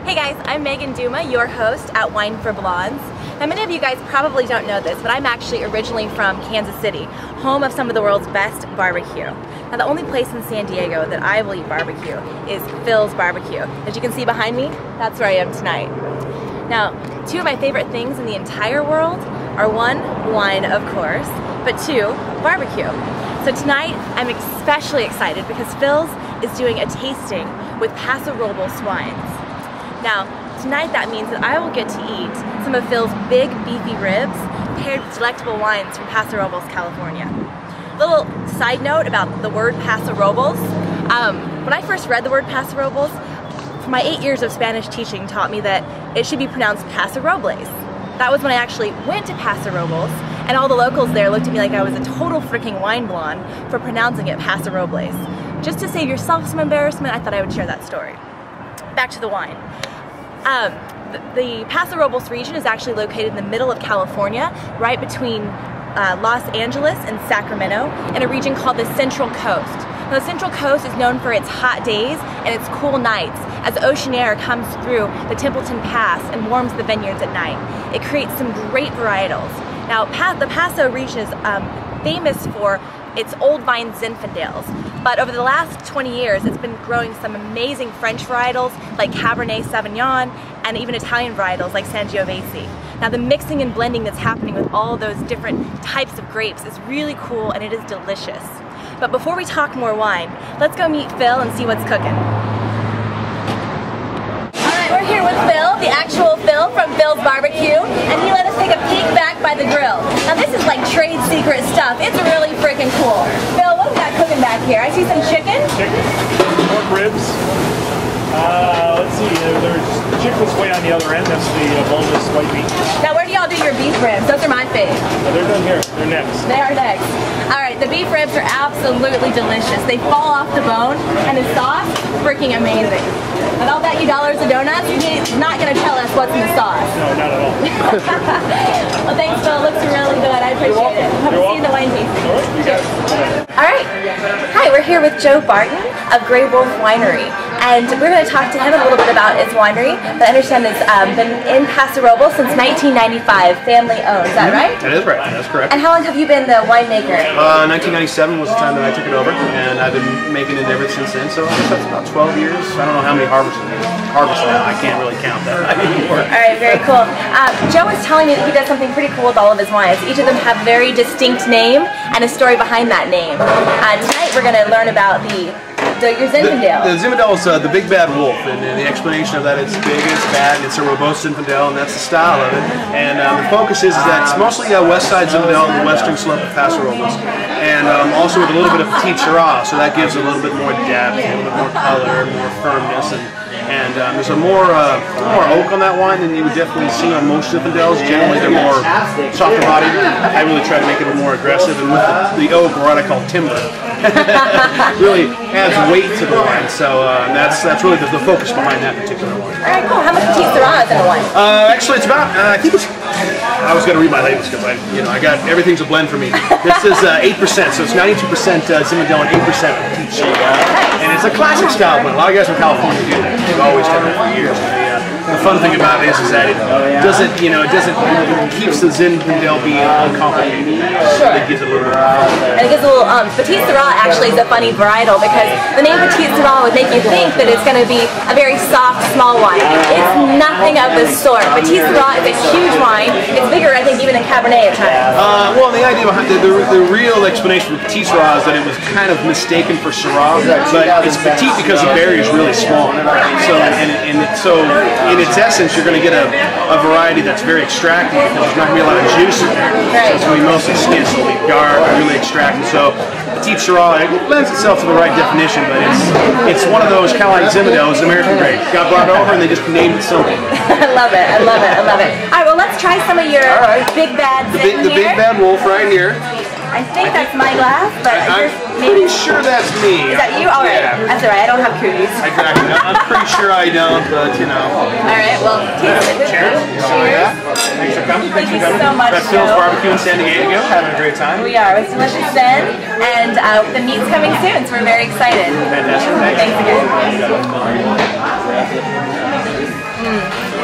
Hey guys, I'm Megan Duma, your host at Wine for Blondes. Now many of you guys probably don't know this, but I'm actually originally from Kansas City, home of some of the world's best barbecue. Now the only place in San Diego that I will eat barbecue is Phil's Barbecue. As you can see behind me, that's where I am tonight. Now, two of my favorite things in the entire world are one, wine of course, but two, barbecue. So tonight I'm especially excited because Phil's is doing a tasting with Paso Robles wines. Now, tonight that means that I will get to eat some of Phil's big beefy ribs paired with delectable wines from Paso Robles, California. Little side note about the word Paso Robles. When I first read the word Paso Robles, my 8 years of Spanish teaching taught me that it should be pronounced Paso Robles. That was when I actually went to Paso Robles, and all the locals there looked at me like I was a total freaking wine blonde for pronouncing it Paso Robles. Just to save yourself some embarrassment, I thought I would share that story. Back to the wine. The Paso Robles region is actually located in the middle of California, right between Los Angeles and Sacramento, in a region called the Central Coast. Now, the Central Coast is known for its hot days and its cool nights, as ocean air comes through the Templeton Pass and warms the vineyards at night. It creates some great varietals. Now, the Paso region is famous for its old vine Zinfandels, but over the last 20 years it's been growing some amazing French varietals like Cabernet Sauvignon and even Italian varietals like Sangiovese. Now the mixing and blending that's happening with all those different types of grapes is really cool and it is delicious. But before we talk more wine, let's go meet Phil and see what's cooking. Alright, we're here with Phil, the actual Phil from Phil's Barbecue, and he let us take a peek back by the grill. Now this is like trade secret stuff. It's really freaking cool. Phil, what is that cooking back here? I see some chicken. Chicken, pork ribs. Let's see, there's chicken's way on the other end. That's the boneless white meat. Now where do y'all do your beef ribs? Those are my fave. They're done here. They're next. They are next. Alright, the beef ribs are absolutely delicious. They fall off the bone, and the sauce, freaking amazing. And I'll bet you dollars a donuts, he's not going to tell us what's in the sauce. No, not at all. Well, thanks, Phil. It looks really good. I appreciate it. Hope to see you in the wine tasting. All right, you got it. All right. Hi, we're here with Joe Barton of Grey Wolf Winery. And we're going to talk to him a little bit about his winery that I understand has been in Paso Robles since 1995, family owned. Is that right? That is right. That's correct. And how long have you been the winemaker? 1997 was the time that I took it over, and I've been making it ever since then. So I guess that's about 12 years. I don't know how many harvests now. I can't really count that anymore. All right, very cool. Joe was telling me that he does something pretty cool with all of his wines. Each of them have a very distinct name and a story behind that name. Tonight we're going to learn about your Zinfandel. The Zinfandel is the big bad wolf, and the explanation of that is big, it's bad, and it's a robust Zinfandel, and that's the style of it. And the focus is that it's mostly west side Zinfandel on the western slope of Paso Robles, and also with a little bit of Petit Syrah, so that gives a little bit more depth, a little bit more color, more firmness, and there's a more oak on that wine than you would definitely see on most Zinfandels. Generally, they're more softer bodied. I really try to make it a little more aggressive, and with the oak, or what I call timber, really adds weight to the wine. So that's really the focus behind that particular wine. All right, cool. How much Petit Syrah is in the wine? Actually, it's about. I think it's. I was going to read my labels because I got everything's a blend for me. This is 8%, so it's 92% Zinfandel and 8% Petit Syrah, and it's a classic style blend. A lot of guys from California do that. They've always done it for years. The fun thing about it is that it doesn't, it keeps the Zinfandel being uncomplicated. Sure. It gives it a little bit of fun. And it gives a little, Petit Syrah actually is a funny varietal because the name Petit Syrah would make you think that it's going to be a very soft, small wine. It's nothing of the sort. Petit Syrah is a huge wine. It's bigger, I think, even in Cabernet at times. Well, the idea behind the real explanation for Petit Syrah is that it was kind of mistaken for Syrah, but it's petite because the berry is really small. So in its essence, you're going to get a variety that's very extractive because there's not going to be a lot of juice in there. Right. So it's going to be mostly skin, so it'll be dark, really extractive. So Petit Syrah, it lends itself to the right definition, but it's one of those kind of like Zinfandel, it's American grade. Got brought over and they just named it something. I love it. I love it. I love it. All right, well, let's try some of your big bad Zin The big bad wolf right here. I think that's my glass, but I'm pretty sure that's me. Is that you? All right. Yeah. That's all right. I don't have cooties. Exactly. I'm pretty sure I don't, but All right. Well, taste it with cheers. me. Cheers. Thanks for coming. Thank you so much, That's Phil's Joe. Barbecue in San Diego. Having a great time. We are. It's delicious then, and the meat's coming soon, so we're very excited. Fantastic. Thanks again.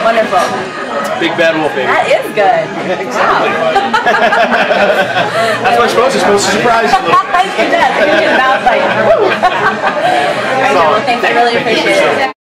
Wonderful. Big bad wolf, baby. That is good. Exactly. Wow. That's what it's supposed to surprise you. It does. It gives you a mouth like, woo. All right, well, thanks. I really appreciate it.